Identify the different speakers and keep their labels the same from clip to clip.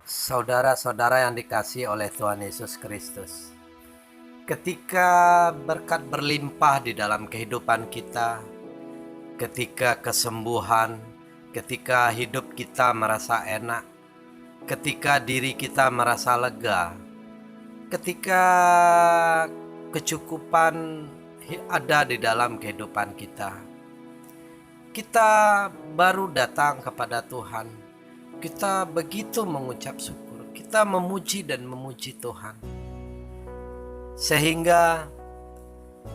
Speaker 1: Saudara-saudara yang dikasihi oleh Tuhan Yesus Kristus, ketika berkat berlimpah di dalam kehidupan kita, ketika kesembuhan, ketika hidup kita merasa enak, ketika diri kita merasa lega, ketika kecukupan ada di dalam kehidupan kita, kita baru datang kepada Tuhan. Kita begitu mengucap syukur, kita memuji dan memuji Tuhan, sehingga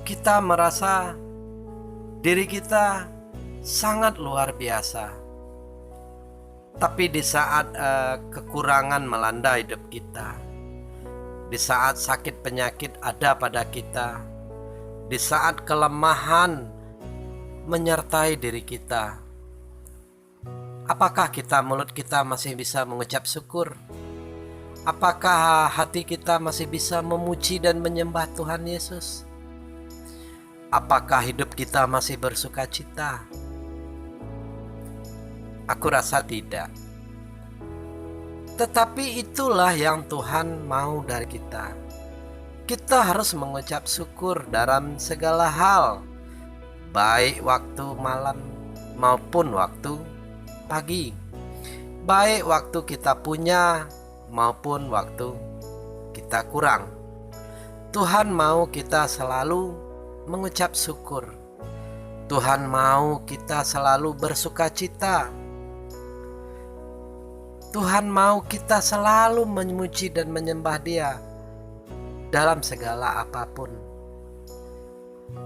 Speaker 1: kita merasa diri kita sangat luar biasa. Tapi di saat kekurangan melanda hidup kita, di saat sakit penyakit ada pada kita, di saat kelemahan menyertai diri kita, apakah mulut kita masih bisa mengucap syukur? Apakah hati kita masih bisa memuji dan menyembah Tuhan Yesus? Apakah hidup kita masih bersuka cita? Aku rasa tidak. Tetapi itulah yang Tuhan mau dari kita. Kita harus mengucap syukur dalam segala hal, baik waktu malam maupun waktu pagi, baik waktu kita punya maupun waktu kita kurang. Tuhan mau kita selalu mengucap syukur. Tuhan mau kita selalu bersuka cita. Tuhan mau kita selalu memuji dan menyembah Dia dalam segala apapun.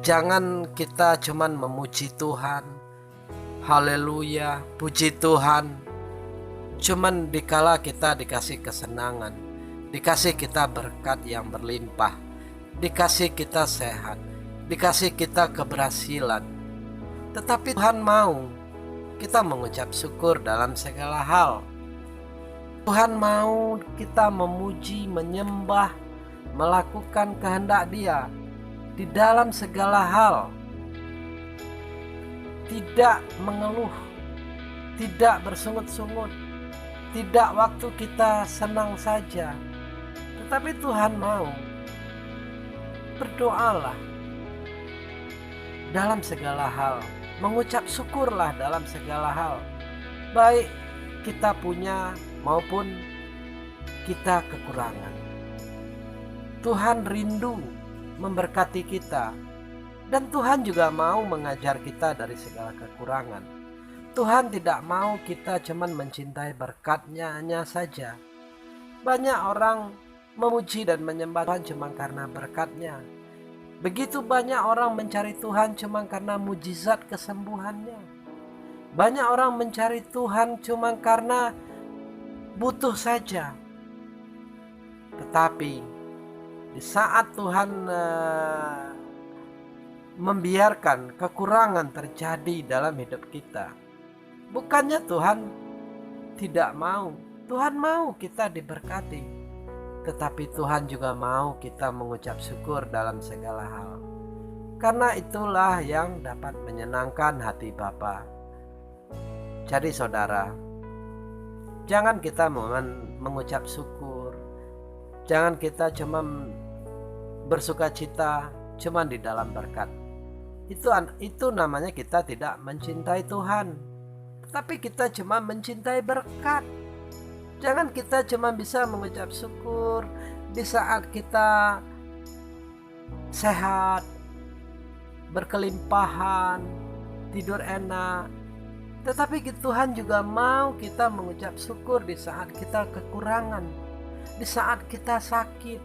Speaker 1: Jangan kita cuman memuji Tuhan, haleluya, puji Tuhan, cuman dikala kita dikasih kesenangan, dikasih kita berkat yang berlimpah, dikasih kita sehat, dikasih kita keberhasilan. Tetapi Tuhan mau kita mengucap syukur dalam segala hal. Tuhan mau kita memuji, menyembah, melakukan kehendak Dia di dalam segala hal. Tidak mengeluh, tidak bersungut-sungut, tidak waktu kita senang saja. Tetapi Tuhan mau berdoalah dalam segala hal, mengucap syukurlah dalam segala hal, baik kita punya maupun kita kekurangan. Tuhan rindu memberkati kita, dan Tuhan juga mau mengajar kita dari segala kekurangan. Tuhan tidak mau kita cuman mencintai berkatnya hanya saja. Banyak orang memuji dan menyembah Tuhan cuma karena berkatnya. Begitu banyak orang mencari Tuhan cuma karena mujizat kesembuhannya. Banyak orang mencari Tuhan cuma karena butuh saja. Tetapi di saat Tuhan membiarkan kekurangan terjadi dalam hidup kita, bukannya Tuhan tidak mau. Tuhan mau kita diberkati, tetapi Tuhan juga mau kita mengucap syukur dalam segala hal. Karena itulah yang dapat menyenangkan hati Bapa. Jadi saudara, jangan kita mengucap syukur, jangan kita cuma bersuka cita cuma di dalam berkat. Itu namanya kita tidak mencintai Tuhan. Tapi kita cuma mencintai berkat. Jangan kita cuma bisa mengucap syukur di saat kita sehat, berkelimpahan, tidur enak. Tetapi Tuhan juga mau kita mengucap syukur di saat kita kekurangan, di saat kita sakit,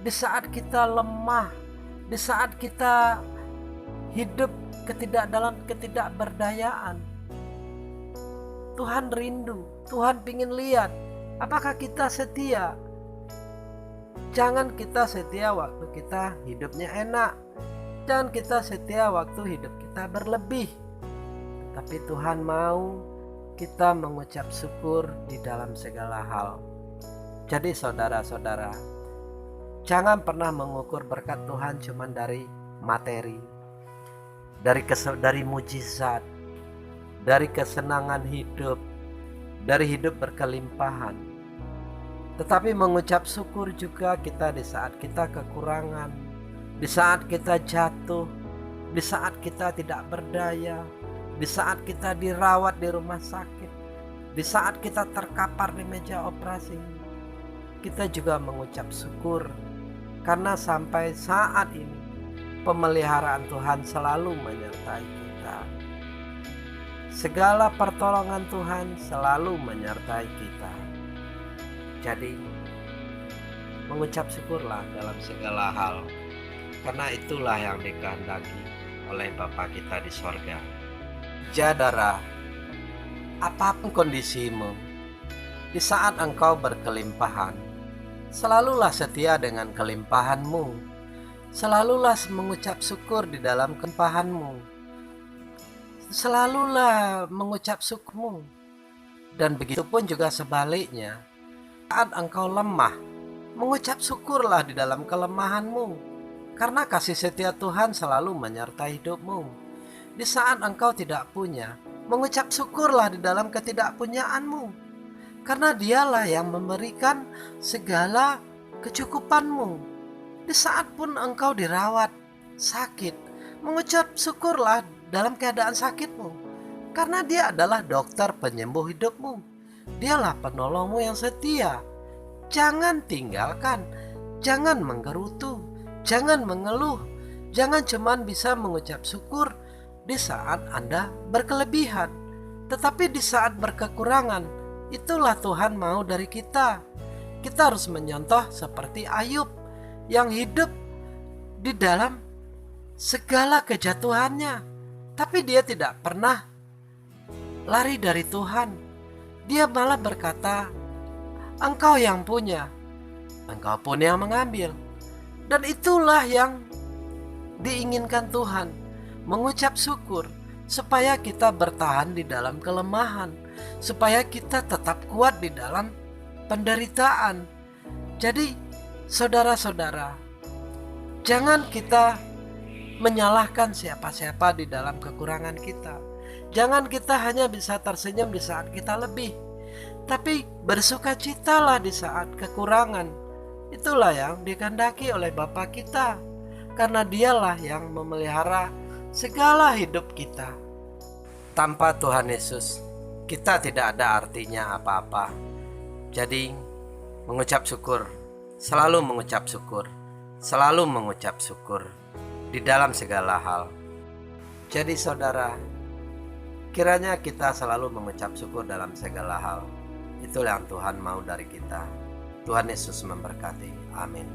Speaker 1: di saat kita lemah, di saat kita hidup dalam ketidakberdayaan. Tuhan rindu, Tuhan ingin lihat apakah kita setia. Jangan kita setia waktu kita hidupnya enak, jangan kita setia waktu hidup kita berlebih. Tapi Tuhan mau kita mengucap syukur di dalam segala hal. Jadi saudara-saudara, jangan pernah mengukur berkat Tuhan cuma dari materi, dari mujizat, dari kesenangan hidup, dari hidup berkelimpahan. Tetapi mengucap syukur juga kita di saat kita kekurangan, di saat kita jatuh, di saat kita tidak berdaya, di saat kita dirawat di rumah sakit, di saat kita terkapar di meja operasi. Kita juga mengucap syukur karena sampai saat ini pemeliharaan Tuhan selalu menyertai kita. Segala pertolongan Tuhan selalu menyertai kita. Jadi mengucap syukurlah dalam segala hal, karena itulah yang dikehendaki oleh Bapa kita di sorga. Saudara, apapun kondisimu, di saat engkau berkelimpahan, selalulah setia dengan kelimpahanmu. Selalulah mengucap syukur di dalam kelimpahanmu. Selalulah mengucap syukurmu. Dan begitu pun juga sebaliknya. Saat engkau lemah, mengucap syukurlah di dalam kelemahanmu, karena kasih setia Tuhan selalu menyertai hidupmu. Di saat engkau tidak punya, mengucap syukurlah di dalam ketidakpunyaanmu, karena Dialah yang memberikan segala kecukupanmu. Di saat pun engkau dirawat sakit, mengucap syukurlah dalam keadaan sakitmu, karena Dia adalah dokter penyembuh hidupmu. Dialah penolongmu yang setia. Jangan tinggalkan, jangan menggerutu, jangan mengeluh, jangan cuman bisa mengucap syukur di saat Anda berkelebihan, tetapi di saat berkekurangan, itulah Tuhan mau dari kita. Kita harus menyontoh seperti Ayub yang hidup di dalam segala kejatuhannya, tapi dia tidak pernah lari dari Tuhan. Dia malah berkata, engkau yang punya, engkau pun yang mengambil. Dan itulah yang diinginkan Tuhan, mengucap syukur, supaya kita bertahan di dalam kelemahan, supaya kita tetap kuat di dalam penderitaan. Jadi saudara-saudara, jangan kita menyalahkan siapa-siapa di dalam kekurangan kita. Jangan kita hanya bisa tersenyum di saat kita lebih, tapi bersukacitalah di saat kekurangan. Itulah yang dikehendaki oleh Bapa kita, karena Dialah yang memelihara segala hidup kita. Tanpa Tuhan Yesus, kita tidak ada artinya apa-apa. Jadi mengucap syukur, selalu mengucap syukur, selalu mengucap syukur di dalam segala hal. Jadi saudara, kiranya kita selalu mengucap syukur dalam segala hal. Itulah yang Tuhan mau dari kita. Tuhan Yesus memberkati. Amin.